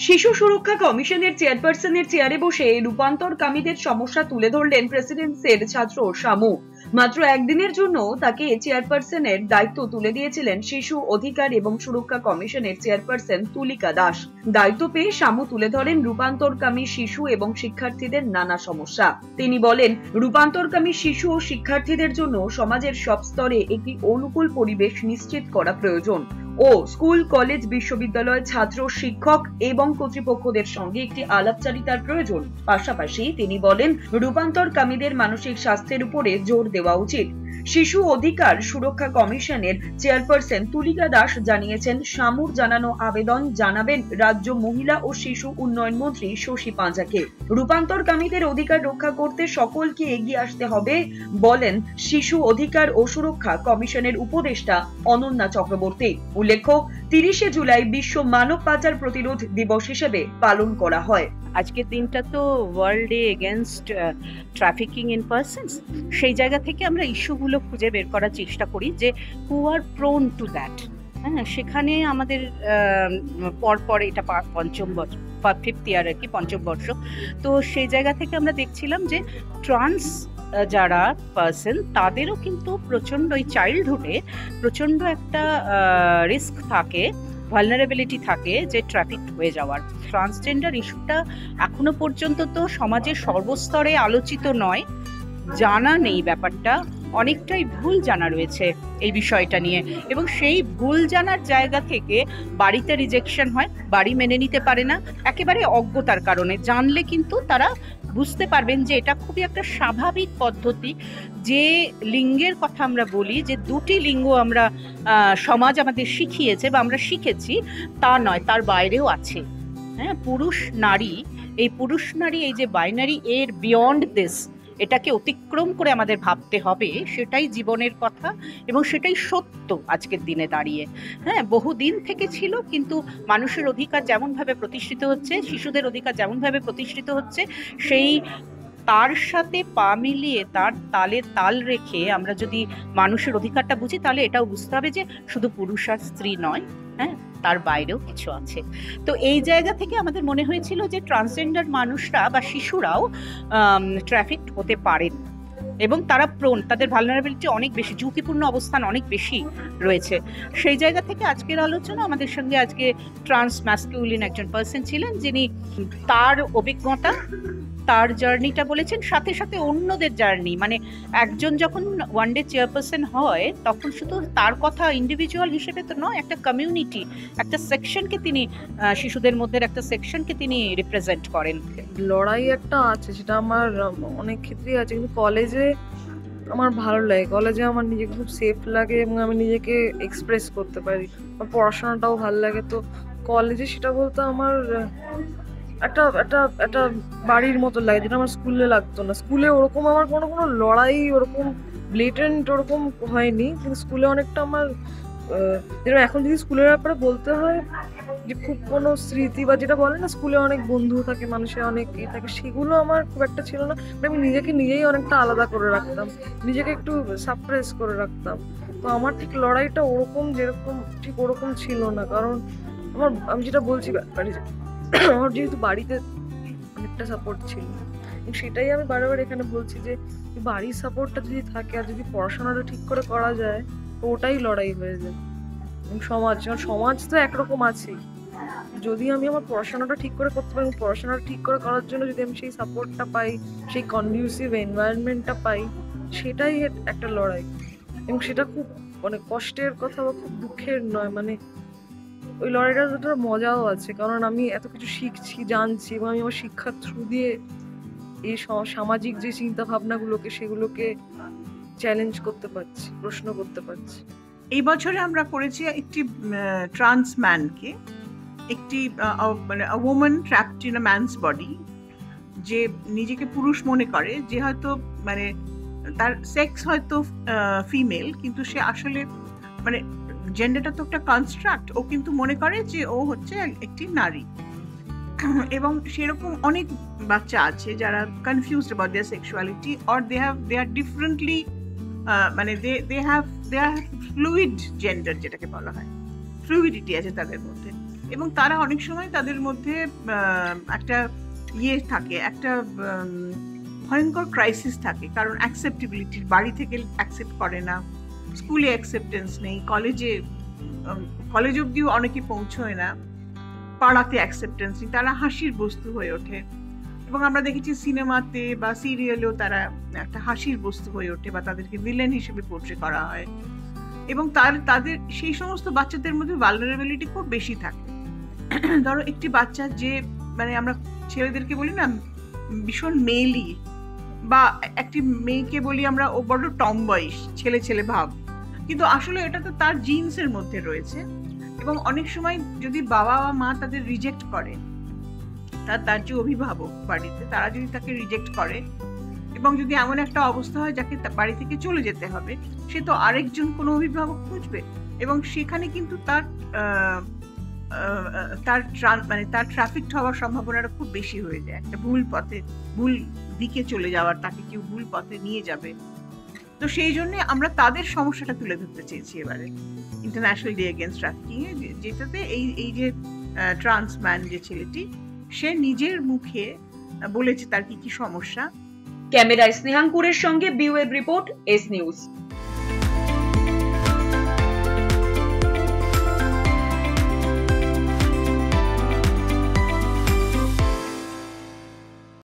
শিশু সুরক্ষা কমিশনের চেয়ারপারসনের চেয়ারে বসে রূপান্তরকামীদের সমস্যা তুলে ধরলেন প্রেসিডেন্সির ছাত্র শামু। মাত্র একদিনের জন্য তাকে চেয়ারপারসনের দায়িত্ব তুলে দিয়েছিলেন শিশু অধিকার এবং সুরক্ষা কমিশনের চেয়ারপারসন তুলিকা দাস। দায়িত্ব পেয়ে শামু তুলে ধরেন রূপান্তরকামী শিশু এবং শিক্ষার্থীদের নানা সমস্যা। তিনি বলেন, রূপান্তরকামী শিশু ও শিক্ষার্থীদের জন্য সমাজের সব স্তরে একটি অনুকূল পরিবেশ নিশ্চিত করা প্রয়োজন ও স্কুল, কলেজ, বিশ্ববিদ্যালয়, ছাত্র, শিক্ষক এবং কর্তৃপক্ষদের সঙ্গে একটি আলাপচারিতার প্রয়োজন। পাশাপাশি তিনি বলেন, রূপান্তরকামীদের মানসিক স্বাস্থ্যের উপরে জোর দেওয়া উচিত। শিশু অধিকার সুরক্ষা কমিশনের চেয়ারপারসন তুলিকা দাস জানিয়েছেন, শামুর জানানো আবেদন জানাবেন রাজ্য মহিলা ও শিশু উন্নয়ন মন্ত্রী শশী পাঁজাকে। রূপান্তরকামীদের অধিকার রক্ষা করতে সকলকে এগিয়ে আসতে হবে বলেন শিশু অধিকার ও সুরক্ষা কমিশনের উপদেষ্টা অনন্যা চক্রবর্তী। উল্লেখ্য, 30শে জুলাই বিশ্ব মানব পাচার প্রতিরোধ দিবস হিসেবে পালন করা হয়। আজকের দিনটা তো world day against trafficking in persons. সেই জায়গা থেকে আমরা ইস্যুগুলো খুঁজে বের করার চেষ্টা করি যে হু আর প্রোন টু দ্যাট। হ্যাঁ, সেখানে আমাদের পরপর এটা পঞ্চম বছর, 5th ইয়ার আর কি, পঞ্চম বর্ষ। তো সেই জায়গা থেকে আমরা দেখছিলাম যে ট্রান্স যারা পার্সন তাদেরও কিন্তু প্রচণ্ড ওই চাইল্ডহুডে প্রচণ্ড একটা রিস্ক থাকে, ভালনারেবিলিটি থাকে যে ট্রাফিক হয়ে যাওয়ার। ট্রান্সজেন্ডার ইস্যুটা এখনো পর্যন্ত তো সমাজের সর্বস্তরে আলোচিত নয়, জানা নেই ব্যাপারটা, অনেকটাই ভুল জানা রয়েছে এই বিষয়টা নিয়ে। এবং সেই ভুল জানার জায়গা থেকে বাড়িতে রিজেকশন হয়, বাড়ি মেনে নিতে পারে না একেবারে অজ্ঞতার কারণে। জানলে কিন্তু তারা বুঝতে পারবেন যে এটা খুবই একটা স্বাভাবিক পদ্ধতি। যে লিঙ্গের কথা আমরা বলি, যে দুটি লিঙ্গ আমরা সমাজ আমাদের শিখিয়েছে বা আমরা শিখেছি, তা নয়, তার বাইরেও আছে। হ্যাঁ, পুরুষ নারী, এই পুরুষ নারী, এই যে বাইনারি, এর বিয়ন্ড দিস, এটাকে অতিক্রম করে আমাদের ভাবতে হবে। সেটাই জীবনের কথা এবং সেটাই সত্য আজকের দিনে দাঁড়িয়ে। হ্যাঁ, বহুদিন থেকে ছিল, কিন্তু মানুষের অধিকার যেমনভাবে প্রতিষ্ঠিত হচ্ছে, শিশুদের অধিকার যেমনভাবে প্রতিষ্ঠিত হচ্ছে, সেই তার সাথে পা মিলিয়ে, তার তালে তাল রেখে আমরা যদি মানুষের অধিকারটা বুঝি, তাহলে এটাও বুঝতে হবে যে শুধু পুরুষ আর স্ত্রী নয়, হ্যাঁ, তার বাইরেও কিছু আছে। তো এই জায়গা থেকে আমাদের মনে হয়েছিল যে ট্রান্সজেন্ডার মানুষরা বা শিশুরাও ট্রাফিক হতে পারেন এবং তারা প্রোন, তাদের ভালনারেবিলিটি অনেক বেশি, ঝুঁকিপূর্ণ অবস্থান অনেক বেশি রয়েছে। সেই জায়গা থেকে আজকের আলোচনা, আমাদের সঙ্গে আজকে ট্রান্স ম্যাসকিউলিন একজন পার্সন ছিলেন, যিনি তার অভিজ্ঞতা, তার জার্নিটা বলেছেন, সাথে সাথে অন্যদের জার্নি। মানে একজন যখন ওয়ান ডে চেয়ারপারসন হয়, তখন শুধু তার কথা ইন্ডিভিজুয়াল হিসেবে তো নয়, একটা কমিউনিটি, একটা সেকশনকে তিনি, শিশুদের মধ্যে একটা সেকশনকে তিনি রিপ্রেজেন্ট করেন। লড়াই একটা আছে, সেটা আমার অনেক ক্ষেত্রেই আছে, কিন্তু কলেজে আমার ভালো লাগে। কলেজে আমার নিজেকে খুব সেফ লাগে এবং আমি নিজেকে এক্সপ্রেস করতে পারি। আমার পড়াশোনাটাও ভালো লাগে। তো কলেজে সেটা বলতে আমার একটা একটা একটা বাড়ির মতো লাগে, যেটা আমার স্কুলে লাগতো না। স্কুলে ওরকম আমার কোনো লড়াই ওরকম ব্লেটেন্ট ওরকম হয়নি, কিন্তু স্কুলে অনেকটা আমার যেরকম এখন যদি স্কুলের ব্যাপারে বলতে হয়, যে খুব কোনো স্মৃতি বা যেটা বলে না, স্কুলে অনেক বন্ধু থাকে, মানুষের অনেক থাকে, সেগুলো আমার খুব একটা ছিল না। আমি নিজেকে নিজেই অনেকটা আলাদা করে রাখতাম, নিজেকে একটু সাপ্রেস করে রাখতাম। তো আমার ঠিক লড়াইটা ওরকম, যেরকম ঠিক ওরকম ছিল না। কারণ আমি যেটা বলছি, আমার যেহেতু বাড়িতে অনেকটা সাপোর্ট ছিল, সেটাই আমি বারবার এখানে বলছি যে বাড়ির সাপোর্টটা যদি থাকে আর যদি পড়াশোনাটা ঠিক করে করা যায়, তো ওটাই লড়াই হয়ে যায়। এবং সমাজ তো একরকম আছেই, যদি আমি আমার পড়াশোনাটা ঠিক করে করতে পারি, পড়াশোনাটা ঠিক করে করার জন্য যদি আমি সেই সাপোর্টটা পাই, সেই কন্ডিউসিভ এনভায়রনমেন্টটা পাই, সেটাই একটা লড়াই। এবং সেটা খুব মানে কষ্টের কথা বা খুব দুঃখের নয়, মানে ওই লড়াইটার একটা মজাও আছে, কারণ আমি এত কিছু শিখছি, জানছি, এবং আমি আমার শিক্ষার থ্রু দিয়ে এই সামাজিক যে চিন্তা ভাবনাগুলোকে, সেগুলোকে চ্যালেঞ্জ করতে পারছি, প্রশ্ন করতে পারছি। এই বছরে আমরা করেছি একটি ট্রান্স ম্যানকে, একটি মানে woman trapped in a man's body, যে নিজেকে পুরুষ মনে করে, যে হয়তো মানে তার সেক্স হয়তো ফিমেল, কিন্তু সে আসলে মানে জেন্ডারটা তো একটা কনস্ট্রাক্ট, ও কিন্তু মনে করে যে ও হচ্ছে একটি নারী। এবং সেরকম অনেক বাচ্চা আছে যারা confused about their sexuality, or they are differently, মানে দে হ্যাভ ফ্লুইড জেন্ডার, যেটাকে বলা হয়, ফ্লুইডিটি আছে তাদের মধ্যে। এবং তারা অনেক সময় তাদের মধ্যে একটা থাকে, একটা ভয়ঙ্কর ক্রাইসিস থাকে, কারণ অ্যাকসেপ্টেবিলিটির, বাড়ি থেকে অ্যাকসেপ্ট করে না, স্কুলে অ্যাকসেপ্টেন্স নেই, কলেজ অবধিও অনেকে পৌঁছয় না, পাড়াতে অ্যাকসেপ্টেন্স নেই, তারা হাসির বস্তু হয়ে ওঠে। এবং আমরা দেখেছি সিনেমাতে বা সিরিয়ালেও তারা একটা হাসির বস্তু হয়ে ওঠে বা তাদেরকে ভিলেন হিসেবে পোর্ট্রে করা হয়। এবং তাদের সেই সমস্ত বাচ্চাদের মধ্যে ভালনারেবিলিটি খুব বেশি থাকে। ধরো একটি বাচ্চা যে, মানে আমরা ছেলেদেরকে বলি না ভীষণ মেয়েলি, বা একটি মেয়েকে বলি আমরা ও বড় টমবয়স, ছেলে ছেলে ভাব, কিন্তু আসলে এটা তো তার জিন্সের মধ্যে রয়েছে। এবং অনেক সময় যদি বাবা বা মা তাদের রিজেক্ট করে, তার যে অভিভাবক বাড়িতে, তারা যদি তাকে রিজেক্ট করে এবং যদি এমন একটা অবস্থা হয় যাকে বাড়ি থেকে চলে যেতে হবে, সে তো আরেকজন কোনো অভিভাবক খুঁজবে, এবং সেখানে কিন্তু তার ট্রাফিক হওয়ার সম্ভাবনাটা খুব বেশি হয়ে যায়, একটা ভুল দিকে চলে যাওয়ার, তাকে কেউ ভুল পথে নিয়ে যাবে। তো সেই জন্য আমরা তাদের সমস্যাটা তুলে ধরতে চেয়েছি এবারে ইন্টারন্যাশনাল ডে এগেইনস্ট ট্রাফিকিং এ, যেটাতে এই যে ট্রান্স ম্যান যে ছেলেটি, সে নিজের মুখে বলেছে তার কি কি সমস্যা। ক্যামেরায় স্নেহাঙ্কুরের সঙ্গে বিউয়ের রিপোর্ট, এস নিউজ।